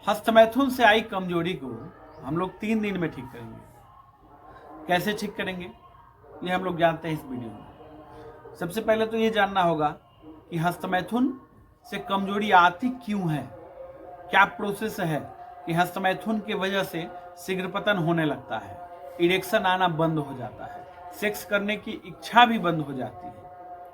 हस्तमैथुन से आई कमजोरी को हम लोग 3 दिन में ठीक करेंगे। कैसे ठीक करेंगे ये हम लोग जानते हैं इस वीडियो में। सबसे पहले तो ये जानना होगा कि हस्तमैथुन से कमजोरी आती क्यों है, क्या प्रोसेस है कि हस्तमैथुन की वजह से शीघ्र पतन होने लगता है, इरेक्शन आना बंद हो जाता है, सेक्स करने की इच्छा भी बंद हो जाती है।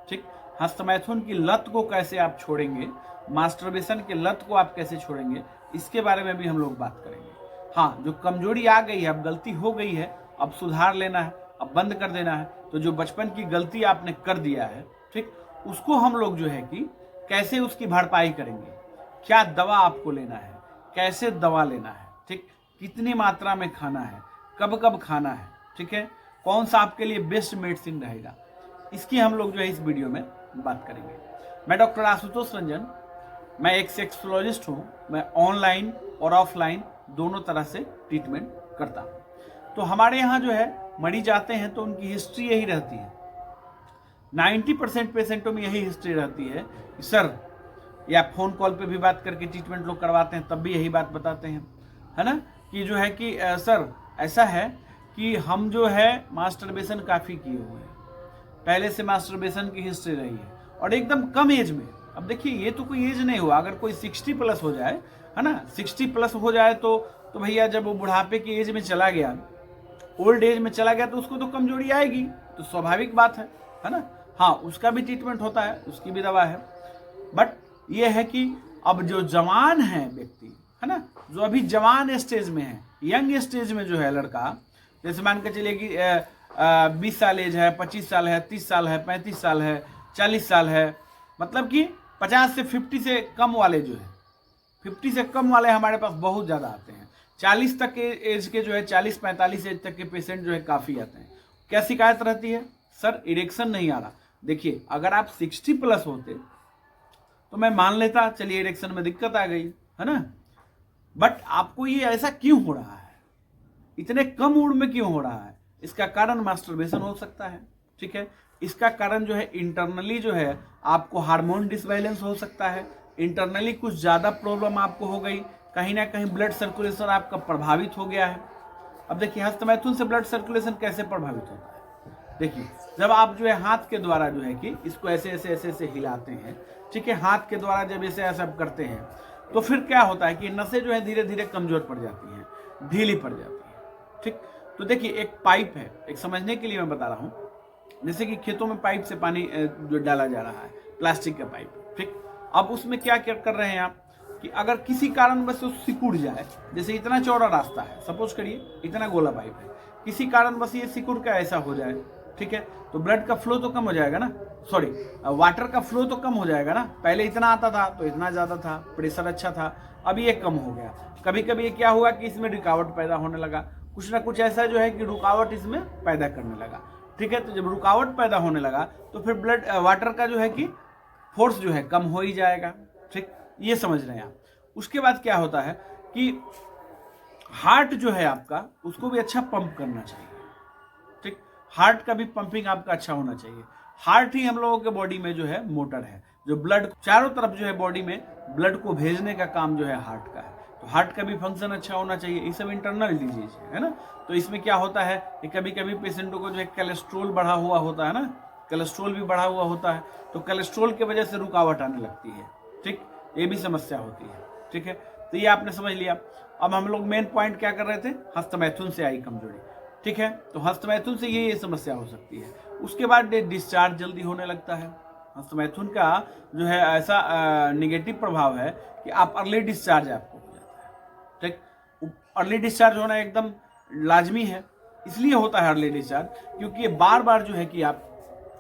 ठीक, हस्तमैथुन की लत को कैसे आप छोड़ेंगे, मास्टरबेशन की लत को आप कैसे छोड़ेंगे, इसके बारे में भी हम लोग बात करेंगे। हाँ, जो कमजोरी आ गई है, अब गलती हो गई है, अब सुधार लेना है, अब बंद कर देना है। तो जो बचपन की गलती आपने कर दिया है, ठीक, उसको हम लोग जो है कि कैसे उसकी भरपाई करेंगे, क्या दवा आपको लेना है, कैसे दवा लेना है, ठीक, कितनी मात्रा में खाना है, कब कब खाना है, ठीक है, कौन सा आपके लिए बेस्ट मेडिसिन रहेगा, इसकी हम लोग जो है इस वीडियो में बात करेंगे। मैं डॉक्टर आशुतोष रंजन, मैं एक सेक्सोलॉजिस्ट हूँ। मैं ऑनलाइन और ऑफलाइन दोनों तरह से ट्रीटमेंट करता हूँ। तो हमारे यहाँ जो है मरीज आते हैं तो उनकी हिस्ट्री यही रहती है, 90% पेशेंटों में यही हिस्ट्री रहती है कि सर, या फ़ोन कॉल पे भी बात करके ट्रीटमेंट लोग करवाते हैं तब भी यही बात बताते हैं, है ना, कि जो है कि सर ऐसा है कि हम जो है मास्टरबेशन काफ़ी किए हुए हैं, पहले से मास्टरबेशन की हिस्ट्री रही है और एकदम कम एज में। अब देखिए, ये तो कोई एज नहीं हुआ, अगर कोई 60 प्लस हो जाए, है ना, 60 प्लस हो जाए तो भैया जब वो बुढ़ापे की एज में चला गया, ओल्ड एज में चला गया, तो उसको तो कमजोरी आएगी, तो स्वाभाविक बात है ना। हाँ, उसका भी ट्रीटमेंट होता है, उसकी भी दवा है। बट ये है कि अब जो जवान है व्यक्ति, है ना, जो अभी जवान स्टेज में है, यंग स्टेज में जो है लड़का, जैसे मान के चलिए कि 20 साल एज है, 25 साल है, 30 साल है, 35 साल है, 40 साल है, मतलब कि 50 से 50 से कम वाले जो है, 50 से कम वाले हमारे पास बहुत ज़्यादा आते हैं। 40 तक के एज के जो है, 40-45 एज तक के पेशेंट जो है काफ़ी आते हैं। क्या शिकायत रहती है? सर इरेक्शन नहीं आ रहा। देखिए, अगर आप 60 प्लस होते तो मैं मान लेता, चलिए इरेक्शन में दिक्कत आ गई, है ना, बट आपको ये ऐसा क्यों हो रहा है, इतने कम उम्र में क्यों हो रहा है? इसका कारण मास्टरबेशन हो सकता है, ठीक है। इसका कारण जो है इंटरनली जो है आपको हार्मोन डिसबैलेंस हो सकता है, इंटरनली कुछ ज़्यादा प्रॉब्लम आपको हो गई, कहीं ना कहीं ब्लड सर्कुलेशन आपका प्रभावित हो गया है। अब देखिए, हस्तमैथुन से ब्लड सर्कुलेशन कैसे प्रभावित होता है? देखिए, जब आप जो है हाथ के द्वारा जो है कि इसको ऐसे ऐसे ऐसे ऐसे हिलाते हैं, ठीक है, हाथ के द्वारा जब ऐसे ऐसा करते हैं तो फिर क्या होता है कि नसें जो है धीरे धीरे कमजोर पड़ जाती हैं, ढीली पड़ जाती है, ठीक। तो देखिए, एक पाइप है, एक समझने के लिए मैं बता रहा हूँ, जैसे कि खेतों में पाइप से पानी जो डाला जा रहा है, प्लास्टिक का पाइप, ठीक। अब उसमें क्या क्या कर रहे हैं आप कि अगर किसी कारणवश वो सिकुड़ जाए, जैसे इतना चौड़ा रास्ता है, सपोज करिए इतना गोला पाइप है, किसी कारणवश ये सिकुड़ का ऐसा हो जाए, ठीक है, तो ब्लड का फ्लो तो कम हो जाएगा ना, सॉरी, वाटर का फ्लो तो कम हो जाएगा ना। पहले इतना आता था तो इतना ज़्यादा था, प्रेशर अच्छा था, अब ये कम हो गया। कभी कभी ये क्या हुआ कि इसमें रुकावट पैदा होने लगा, कुछ ना कुछ ऐसा जो है कि रुकावट इसमें पैदा करने लगा, ठीक है। तो जब रुकावट पैदा होने लगा तो फिर ब्लड वाटर का जो है कि फोर्स जो है कम हो ही जाएगा, ठीक, ये समझ रहे हैं आप। उसके बाद क्या होता है कि हार्ट जो है आपका, उसको भी अच्छा पंप करना चाहिए, ठीक, हार्ट का भी पंपिंग आपका अच्छा होना चाहिए। हार्ट ही हम लोगों के बॉडी में जो है मोटर है, जो ब्लड चारों तरफ जो है बॉडी में ब्लड को भेजने का काम जो है हार्ट का है। तो हार्ट का भी फंक्शन अच्छा होना चाहिए। ये सब इंटरनल डिजीज है ना। तो इसमें क्या होता है कि कभी कभी पेशेंटों को जो है कोलेस्ट्रोल बढ़ा हुआ होता है ना, कोलेस्ट्रोल भी बढ़ा हुआ होता है, तो कोलेस्ट्रोल की वजह से रुकावट आने लगती है, ठीक, ये भी समस्या होती है, ठीक है। तो ये आपने समझ लिया। अब हम लोग मेन पॉइंट क्या कर रहे थे, हस्तमैथुन से आई कमजोरी, ठीक है। तो हस्तमैथुन से ये समस्या हो सकती है। उसके बाद डिस्चार्ज जल्दी होने लगता है। हस्तमैथुन का जो है ऐसा निगेटिव प्रभाव है कि आप अर्ली डिस्चार्ज आपको हो जाता है, ठीक। अर्ली डिस्चार्ज होना एकदम लाजमी है। इसलिए होता है अर्ली डिस्चार्ज क्योंकि ये बार बार जो है कि आप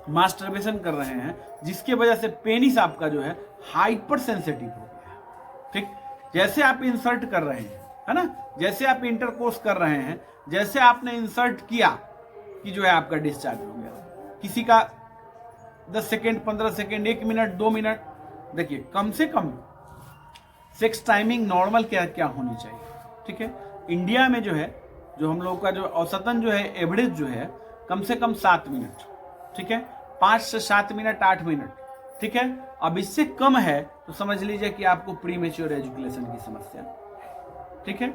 मास्टरबेशन कर रहे हैं, जिसके वजह से पेनिस आपका जो है हाइपर सेंसिटिव हो गया है, ठीक। जैसे आप इंसर्ट कर रहे हैं, है ना, जैसे आप इंटरकोर्स कर रहे हैं, जैसे आपने इंसर्ट किया कि जो है आपका डिस्चार्ज हो गया। किसी का 10 सेकेंड, 15 सेकेंड, 1 मिनट, 2 मिनट। देखिए, कम से कम सेक्स टाइमिंग नॉर्मल क्या क्या होनी चाहिए, ठीक है। इंडिया में जो है, जो हम लोग का जो औसतन जो है एवरेज जो है कम से कम 7 मिनट, ठीक है, 5 से 7 मिनट, 8 मिनट, ठीक है। अब इससे कम है तो समझ लीजिए कि आपको प्री मेच्योर एजुकेशन की समस्या ठीक है।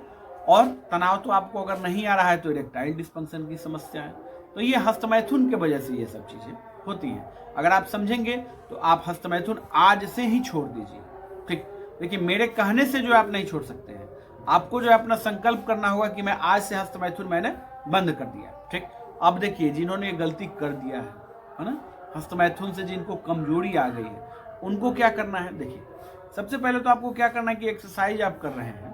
और तनाव तो आपको अगर नहीं आ रहा है तो इरेक्टाइल डिस्फंक्शन की समस्या है। तो ये हस्तमैथुन के वजह से ये सब चीजें होती हैं। अगर आप समझेंगे तो आप हस्तमैथुन आज से ही छोड़ दीजिए। ठीक, देखिए मेरे कहने से जो आप नहीं छोड़ सकते हैं, आपको जो अपना संकल्प करना होगा कि मैं आज से हस्तमैथुन मैंने बंद कर दिया। ठीक, अब देखिए जिन्होंने ये गलती कर दिया है ना, हस्तमैथुन से जिनको कमजोरी आ गई है, उनको क्या करना है। देखिए सबसे पहले तो आपको क्या करना है कि एक्सरसाइज आप कर रहे हैं,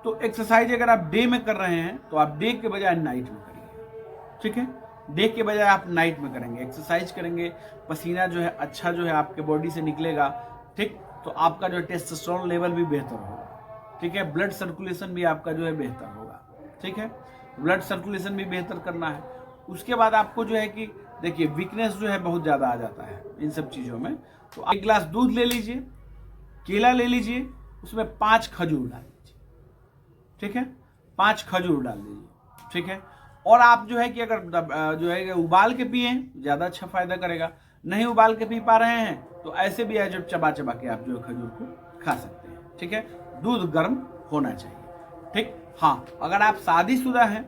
तो एक्सरसाइज अगर आप डे में कर रहे हैं तो आप डे के बजाय नाइट में करिए। ठीक है, डे के बजाय आप नाइट में करेंगे, एक्सरसाइज करेंगे, पसीना जो है अच्छा जो है आपके बॉडी से निकलेगा। ठीक, तो आपका जो टेस्टोस्टेरोन लेवल भी बेहतर होगा। ठीक है, ब्लड सर्कुलेशन भी आपका जो है बेहतर होगा। ठीक है, ब्लड सर्कुलेशन भी बेहतर करना है। उसके बाद आपको जो है कि देखिए वीकनेस जो है बहुत ज़्यादा आ जाता है इन सब चीज़ों में। तो एक गिलास दूध ले लीजिए, केला ले लीजिए, उसमें 5 खजूर डाल दीजिए। ठीक है, 5 खजूर डाल दीजिए। ठीक है, और आप जो है कि अगर जो है उबाल के पिए ज़्यादा अच्छा फायदा करेगा। नहीं उबाल के पी पा रहे हैं तो ऐसे भी है, जब चबा चबा के आप जो है खजूर को खा सकते हैं। ठीक है, दूध गर्म होना चाहिए। ठीक, हाँ अगर आप शादीशुदा हैं,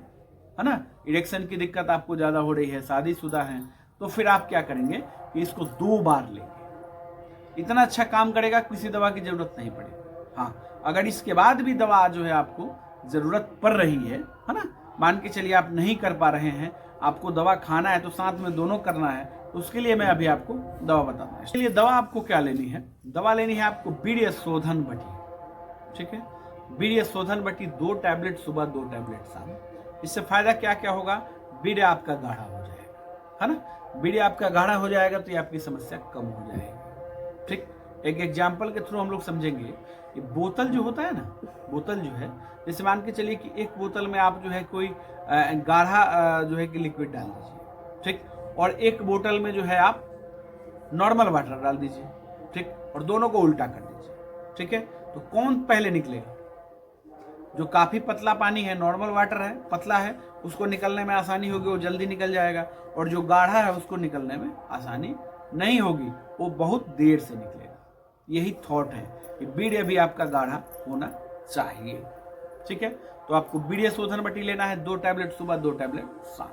है ना, इरेक्शन की दिक्कत आपको ज़्यादा हो रही है, शादीशुदा हैं, तो फिर आप क्या करेंगे कि इसको 2 बार लेंगे। इतना अच्छा काम करेगा, किसी दवा की जरूरत नहीं पड़ेगी। हाँ अगर इसके बाद भी दवा जो है आपको जरूरत पड़ रही है ना, मान के चलिए आप नहीं कर पा रहे हैं, आपको दवा खाना है तो साथ में दोनों करना है, तो उसके लिए मैं अभी आपको दवा बताऊंगा। इसके लिए दवा आपको क्या लेनी है, दवा लेनी है आपको वीर्य शोधन बटी। ठीक है, वीर्य शोधन बटी 2 टैबलेट सुबह, 2 टैबलेट शाम। इससे फायदा क्या क्या होगा, वीर्य आपका गाढ़ा हो जाएगा, है ना, वीर्य आपका गाढ़ा हो जाएगा तो ये आपकी समस्या कम हो जाएगी। ठीक, एक एग्जाम्पल के थ्रू हम लोग समझेंगे। ये बोतल जो होता है ना, बोतल जो है, जैसे मान के चलिए कि एक बोतल में आप जो है कोई गाढ़ा जो है कि लिक्विड डाल दीजिए। ठीक, और एक बोतल में जो है आप नॉर्मल वाटर डाल दीजिए। ठीक, और दोनों को उल्टा कर दीजिए। ठीक है, तो कौन पहले निकलेगा, जो काफी पतला पानी है, नॉर्मल वाटर है, पतला है, उसको निकलने में आसानी होगी, वो जल्दी निकल जाएगा। और जो गाढ़ा है उसको निकलने में आसानी नहीं होगी, वो बहुत देर से निकलेगा। यही थॉट है कि वीर्य भी आपका गाढ़ा होना चाहिए। ठीक है, तो आपको वीर्य शोधन बटी लेना है, 2 टैबलेट सुबह, 2 टैबलेट शाम।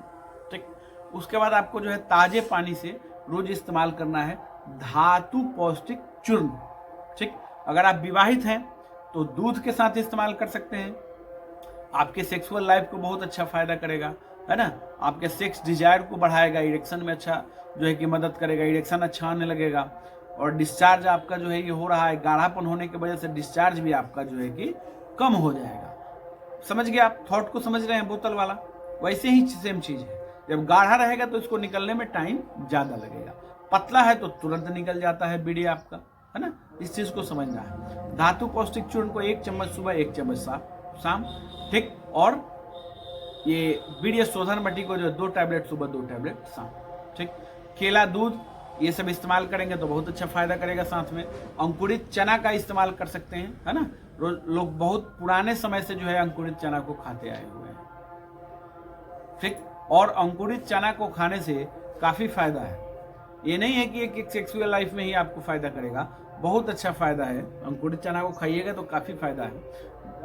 ठीक, उसके बाद आपको जो है ताजे पानी से रोज इस्तेमाल करना है धातु पौष्टिक चूर्ण। ठीक, अगर आप विवाहित हैं तो दूध के साथ इस्तेमाल कर सकते हैं, आपके सेक्सुअल लाइफ को बहुत अच्छा फायदा करेगा, है ना, आपके सेक्स डिजायर को बढ़ाएगा, इरेक्शन में अच्छा जो है कि मदद करेगा, इरेक्शन अच्छा आने लगेगा। और डिस्चार्ज आपका जो है ये हो रहा है, गाढ़ापन होने की वजह से डिस्चार्ज भी आपका जो है कि कम हो जाएगा। समझ गए आप, थॉट को समझ रहे हैं बोतल वाला। वैसे ही सेम चीज है, जब गाढ़ा रहेगा तो इसको निकलने में टाइम ज्यादा लगेगा, पतला है तो तुरंत निकल जाता है वीर्य आपका, है ना, इस चीज को समझना है। धातु पौष्टिक चूर्ण को 1 चम्मच सुबह, 1 चम्मच शाम। ठीक, और ये वीर्य शोधन बटी को जो 2 टैबलेट सुबह, 2 टैबलेट शाम। ठीक, केला, दूध, ये सब इस्तेमाल करेंगे तो बहुत अच्छा फायदा करेगा। साथ में अंकुरित चना का इस्तेमाल कर सकते हैं, है ना, लोग बहुत पुराने समय से जो है अंकुरित चना को खाते आए हुए हैं। ठीक, और अंकुरित चना को खाने से काफी फायदा है। ये नहीं है कि एक सेक्सुअल लाइफ में ही आपको फायदा करेगा, बहुत अच्छा फायदा है। अंकुरित चना को खाइएगा तो काफी फायदा है।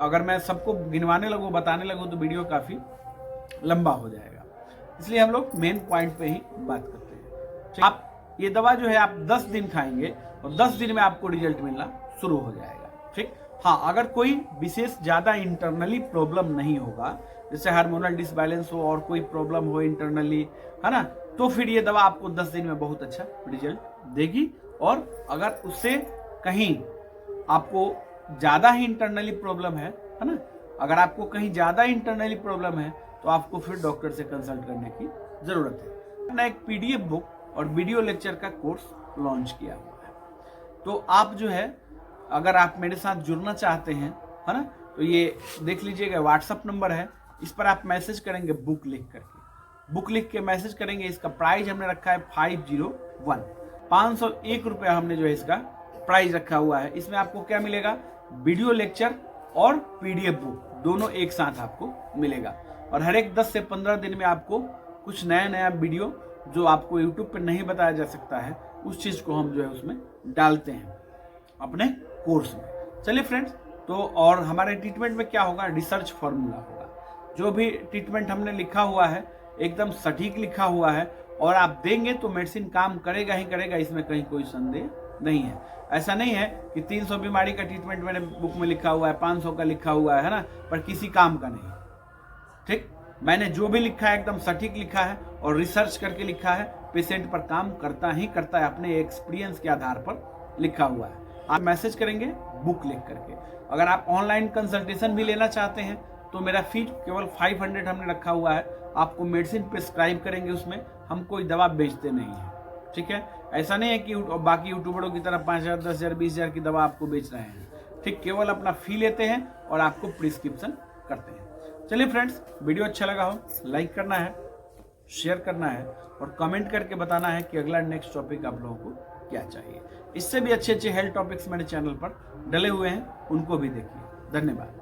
अगर मैं सबको गिनवाने लगूं, बताने लगूं तो वीडियो काफी लंबा हो जाएगा, इसलिए हम लोग मेन पॉइंट पे ही बात करते हैं। आप ये दवा जो है आप 10 दिन खाएंगे और 10 दिन में आपको रिजल्ट मिलना शुरू हो जाएगा। ठीक, हाँ अगर कोई विशेष ज्यादा इंटरनली प्रॉब्लम नहीं होगा, जैसे हार्मोनल डिसबैलेंस हो और कोई प्रॉब्लम हो इंटरनली, है ना, तो फिर ये दवा आपको 10 दिन में बहुत अच्छा रिजल्ट देगी। और अगर उससे कहीं आपको ज्यादा ही इंटरनली प्रॉब्लम है ना, अगर आपको कहीं ज्यादा इंटरनली प्रॉब्लम है तो आपको फिर डॉक्टर से कंसल्ट करने की जरूरत है। मैंने एक पीडीएफ बुक और वीडियो लेक्चर का कोर्स लॉन्च किया हुआ है, तो आप जो है अगर आप मेरे साथ जुड़ना चाहते हैं, है ना, तो ये देख लीजिएगा, व्हाट्सअप नंबर है, इस पर आप मैसेज करेंगे बुक लिख करके, बुक लिख के मैसेज करेंगे। इसका प्राइस हमने रखा है 501, 501 रुपया हमने जो है इसका प्राइस रखा हुआ है। इसमें आपको क्या मिलेगा, वीडियो लेक्चर और पीडीएफ बुक दोनों एक साथ आपको मिलेगा। और हर एक 10 से 15 दिन में आपको कुछ नया नया वीडियो जो आपको यूट्यूब पर नहीं बताया जा सकता है, उस चीज को हम जो है उसमें डालते हैं अपने कोर्स में। चलिए फ्रेंड्स, तो तो और हमारे ट्रीटमेंट में क्या होगा, रिसर्च फॉर्मूला होगा। जो भी ट्रीटमेंट हमने लिखा हुआ है एकदम सटीक लिखा हुआ है और आप देंगे तो मेडिसिन काम करेगा ही करेगा, इसमें कहीं कोई संदेह नहीं है। ऐसा नहीं है कि 300 बीमारी का ट्रीटमेंट मैंने बुक में लिखा हुआ है, 500 का लिखा हुआ है ना, पर किसी काम का नहीं। ठीक, मैंने जो भी लिखा है एकदम सटीक लिखा है और रिसर्च करके लिखा है, पेशेंट पर काम करता ही करता है, अपने एक्सपीरियंस के आधार पर लिखा हुआ है। आप मैसेज करेंगे बुक लिख करके। अगर आप ऑनलाइन कंसल्टेशन भी लेना चाहते हैं तो मेरा फीस केवल 500 हमने रखा हुआ है। आपको मेडिसिन प्रिस्क्राइब करेंगे, उसमें हम कोई दवा बेचते नहीं है। ठीक है, ऐसा नहीं है कि बाकी यूट्यूबरों की तरह 5,000, 10,000, 20,000 की दवा आपको बेच रहे हैं। ठीक, केवल अपना फी लेते हैं और आपको प्रिस्क्रिप्शन करते हैं। चलिए फ्रेंड्स, वीडियो अच्छा लगा हो लाइक करना है, शेयर करना है और कमेंट करके बताना है कि अगला नेक्स्ट टॉपिक आप लोगों को क्या चाहिए। इससे भी अच्छे अच्छे हेल्थ टॉपिक्स मेरे चैनल पर डले हुए हैं, उनको भी देखिए। धन्यवाद।